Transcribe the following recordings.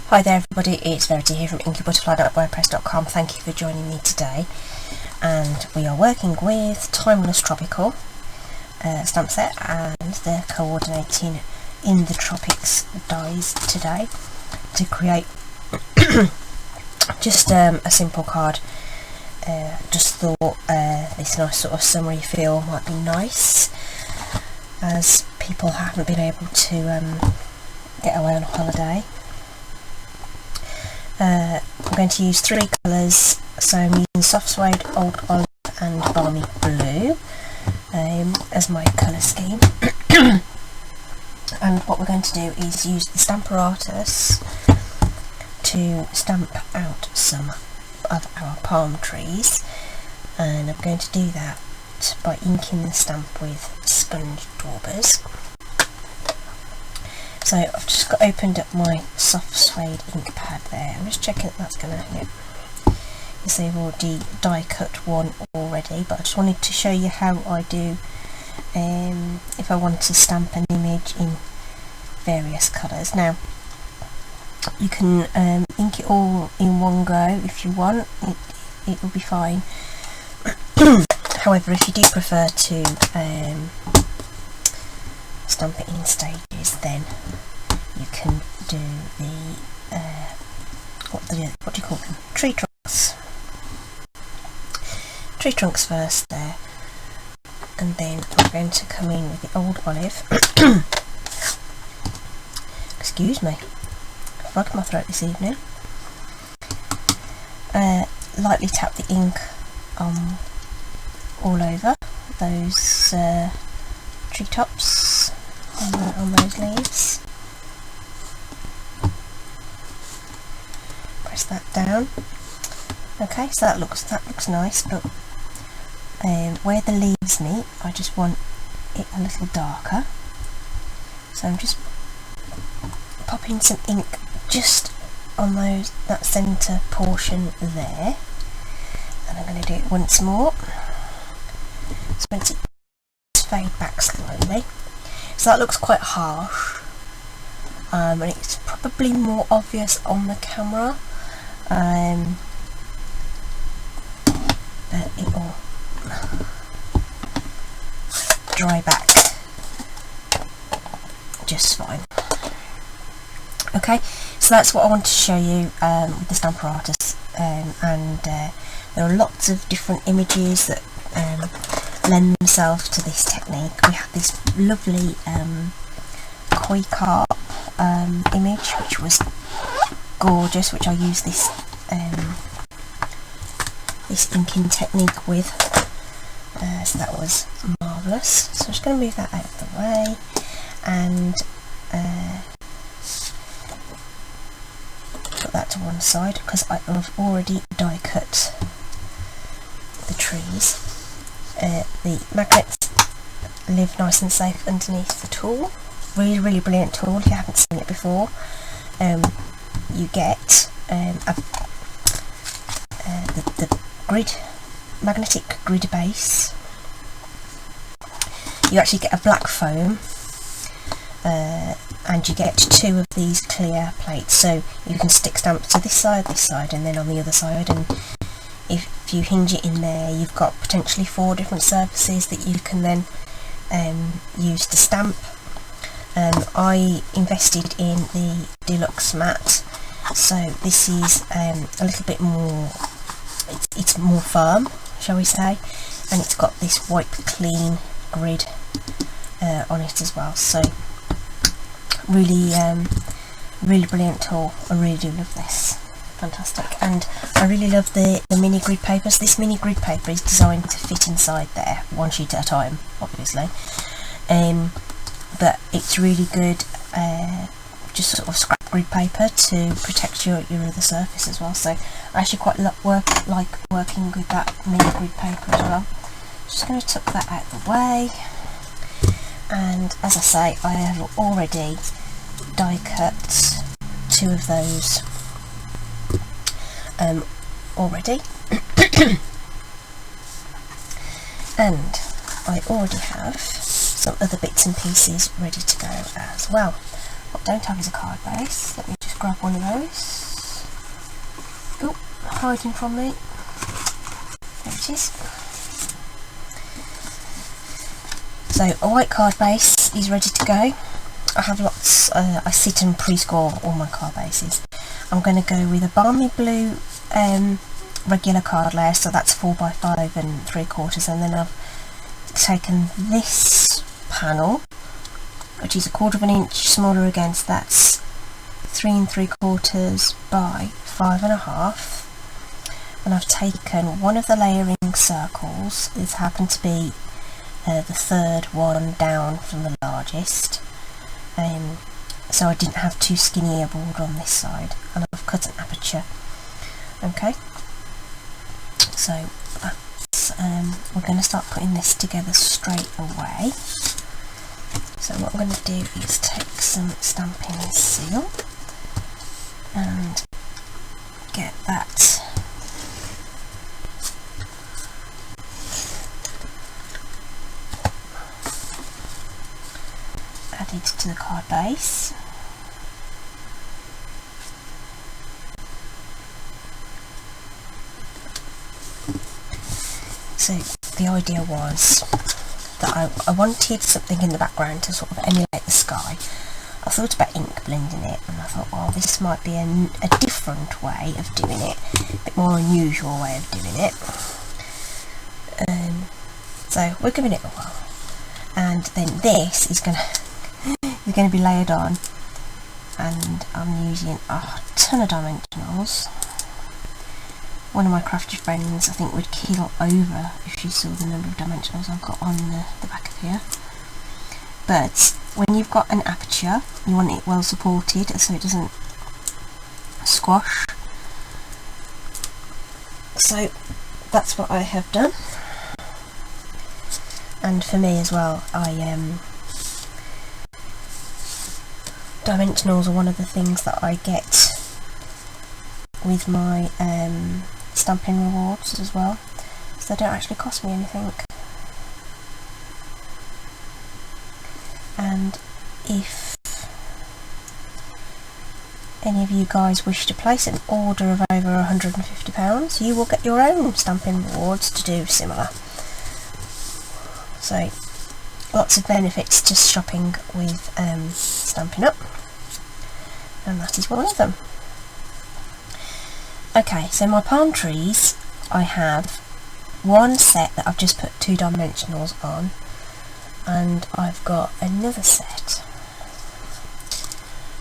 Hi there everybody, it's Verity here from inkybutterfly.wordpress.com. Thank you for joining me today, and we are working with Timeless Tropical stamp set, and they're coordinating in the tropics dies today to create just a simple card. Just thought this nice sort of summery feel might be nice, as people haven't been able to get away on holiday. I'm going to use three colours, so I'm using soft suede, old olive and balmy blue as my colour scheme. And what we're going to do is use the Stamparatus to stamp out some of our palm trees, and I'm going to do that by inking the stamp with sponge daubers. So I've just opened up my soft suede ink pad there. I'm just checking that that's going to, you see I've already die cut one already, but I just wanted to show you how I do if I want to stamp an image in various colours. Now you can ink it all in one go if you want, it will be fine. However, if you do prefer to stamp it in stages, then you can do the what do you call them? Tree trunks first there, and then I'm going to come in with the old olive. Excuse me, frog in my throat this evening. Lightly tap the ink all over those treetops on those leaves. Press that down. Okay, so that looks nice, but where the leaves meet, I just want it a little darker. So I'm just popping some ink just on that centre portion there, and I'm going to do it once more. So once it fade back slowly, so that looks quite harsh, and it's probably more obvious on the camera, but it will dry back just fine. Okay, so that's what I want to show you with the Stamparatus, and there are lots of different images that lend themselves to this technique. We have this lovely koi carp image, which was gorgeous, which I used this this inking technique with, so that was marvellous. So I'm just going to move that out of the way, and put that to one side, because I've already die cut the trees. The magnets live nice and safe underneath the tool. Really brilliant tool. If you haven't seen it before, you get the magnetic grid base. You actually get a black foam, and you get two of these clear plates, so you can stick stamps to this side, and then on the other side, and if you hinge it in there, you've got potentially 4 different surfaces that you can then use to stamp. I invested in the deluxe mat, so this is a little bit more, it's more firm, shall we say, and it's got this wipe clean grid on it as well. So really brilliant tool. I really do love this. Fantastic. And I really love the mini grid papers. This mini grid paper is designed to fit inside there, one sheet at a time, obviously, but it's really good just sort of scrap grid paper to protect your other surface as well. So I actually quite like working with that mini grid paper as well. Just going to tuck that out of the way, and as I say, I have already die cut 2 of those already, and I already have some other bits and pieces ready to go as well. What I don't have is a card base. Let me just grab one of those. Oh, hiding from me. There it is. So a white card base is ready to go. I have lots, I sit and pre-score all my card bases. I'm going to go with a balmy blue regular card layer, so that's 4x5 and 3/4, and then I've taken this panel, which is 1/4 inch smaller again, so that's 3 3/4 by 5.5, and I've taken one of the layering circles. This happened to be the third one down from the largest, so I didn't have too skinny a board on this side, and I've cut an aperture. Okay, so that's, we're going to start putting this together straight away. So what I'm going to do is take some Stampin' Seal and get that added to the card base. So the idea was that I wanted something in the background to sort of emulate the sky. I thought about ink blending it, and I thought, well, this might be a different way of doing it, a bit more unusual way of doing it. So we're giving it a whirl, and then this is going to be layered on, and I'm using a ton of dimensionals. One of my crafty friends, I think, would keel over if she saw the number of dimensionals I've got on the back of here. But when you've got an aperture, you want it well supported so it doesn't squash. So that's what I have done. And for me as well, dimensionals are one of the things that I get with my Stampin' rewards as well, so they don't actually cost me anything. And if any of you guys wish to place an order of over £150, you will get your own Stampin' rewards to do similar. So lots of benefits to shopping with Stampin' Up, and that is one of them. Okay, so my palm trees, I have one set that I've just put 2 dimensionals on, and I've got another set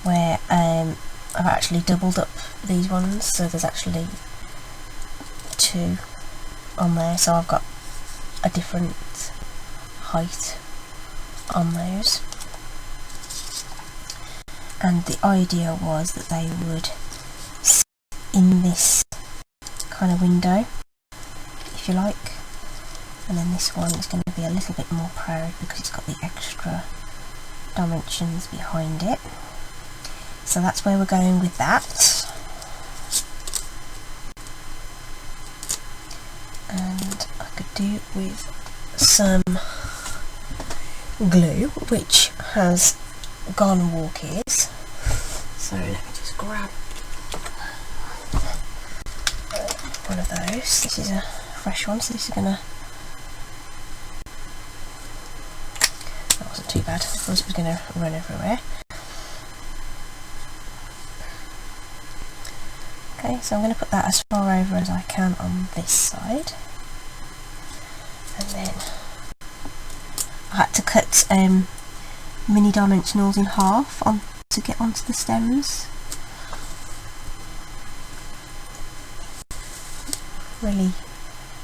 where I've actually doubled up these ones, so there's actually 2 on there, so I've got a different height on those. And the idea was that they would sit in this kind of window, if you like, and then this one is going to be a little bit more proud because it's got the extra dimensions behind it. So that's where we're going with that. And I could do with some glue, which has Garden Walkies. So let me just grab one of those. This is a fresh one, so this is gonna, that wasn't too bad. I thought it was gonna run everywhere. Okay, so I'm going to put that as far over as I can on this side, and then I had to cut mini dimensionals in half to get onto the stems. Really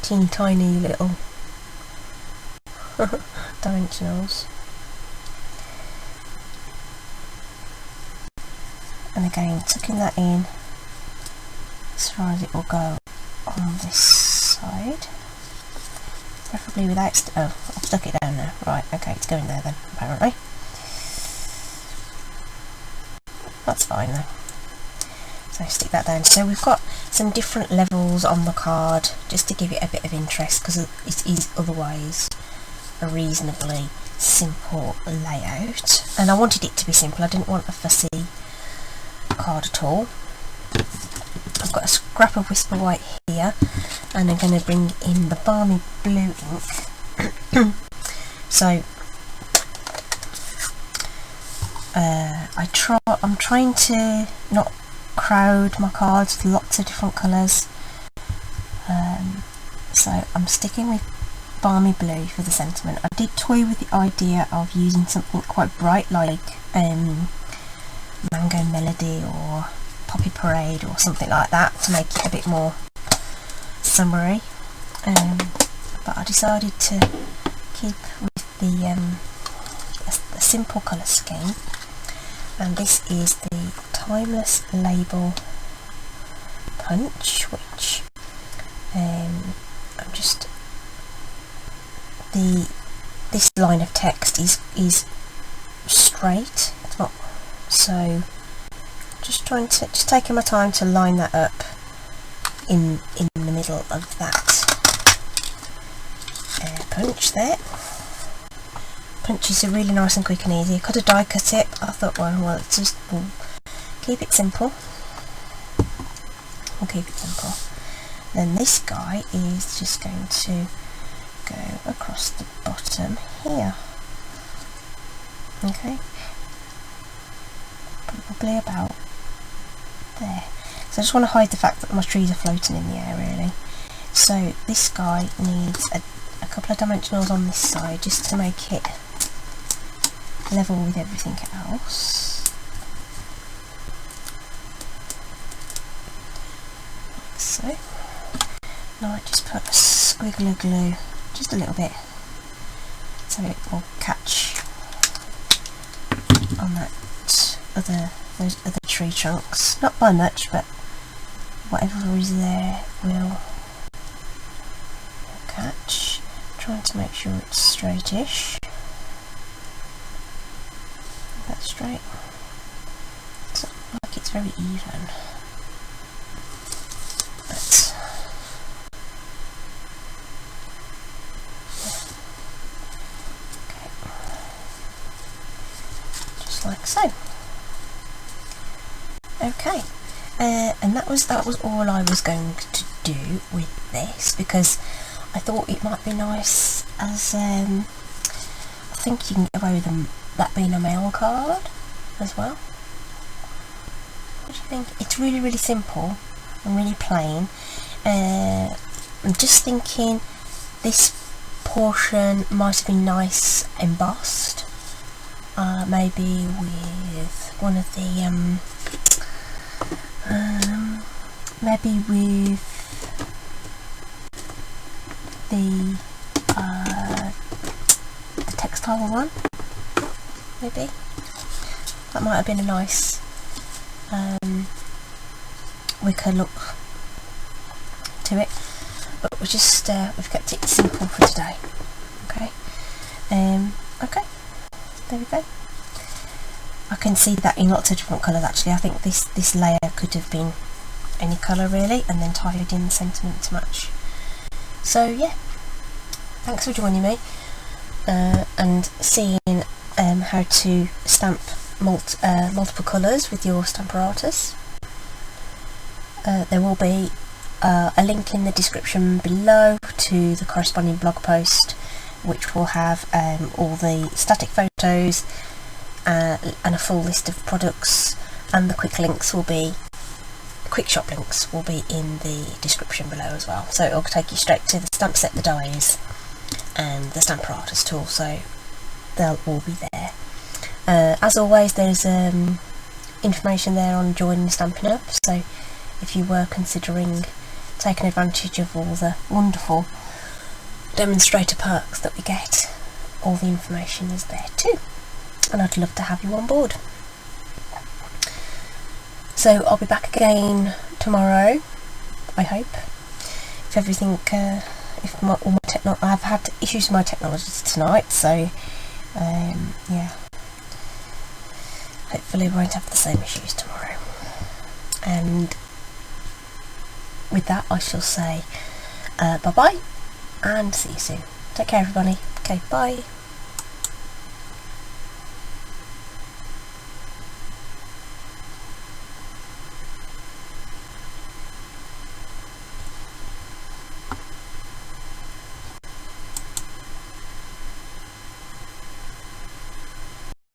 teeny tiny little dimensionals. And again, tucking that in as far as it will go on this side, preferably without oh, I've stuck it down there. Right, okay, it's going there then, apparently. That's fine then. So stick that down. So we've got some different levels on the card just to give it a bit of interest, because it is otherwise a reasonably simple layout, and I wanted it to be simple. I didn't want a fussy card at all. I've got a scrap of Whisper White here, and I'm going to bring in the Balmy Blue ink. So I'm trying to not crowd my cards with lots of different colours, so I'm sticking with Balmy Blue for the sentiment. I did toy with the idea of using something quite bright like Mango Melody or Poppy Parade or something like that to make it a bit more summery, but I decided to keep with the simple colour scheme, and this is the Timeless Label Punch, which I'm just this line of text is straight, it's not, so just taking my time to line that up in the middle of that punch there. Punches are really nice and quick and easy. I could have die cut it, I thought, well it's just, we'll keep it simple. We'll keep it simple. Then this guy is just going to go across the bottom here. Okay, probably about there. So I just want to hide the fact that my trees are floating in the air really. So this guy needs a couple of dimensionals on this side just to make it level with everything else. Like so. Now I just put a squiggle of glue, just a little bit, so it will catch on those other tree trunks. Not by much, but whatever is there will catch. Trying to make sure it's straightish. That's straight. It's not like it's very even, but okay, just like so. Okay, and that was all I was going to do with this, because I thought it might be nice as I think you can get away with that being a mail card as well. What do you think? It's really simple and really plain. I'm just thinking this portion might have been nice embossed, maybe with one of the maybe with the textile one, maybe. That might have been a nice wicker look to it, but we're just we've kept it simple for today. Okay, okay, there we go. I can see that in lots of different colours actually. I think this layer could have been any colour really, and then tied in the sentiment to match. So yeah, thanks for joining me and seeing how to stamp multiple colours with your Stamparatus. There will be a link in the description below to the corresponding blog post, which will have all the static photos and a full list of products, and the quick shop links will be in the description below as well. So it'll take you straight to the stamp set, the dies, and the Stamparatus tool, so they'll all be there. As always, there's information there on joining Stampin' Up, so if you were considering taking advantage of all the wonderful demonstrator perks that we get, all the information is there too, and I'd love to have you on board. So I'll be back again tomorrow, I hope. If everything, I've had issues with my technology tonight, so yeah, hopefully we won't have the same issues tomorrow. And with that, I shall say bye bye and see you soon. Take care everybody. Okay, bye.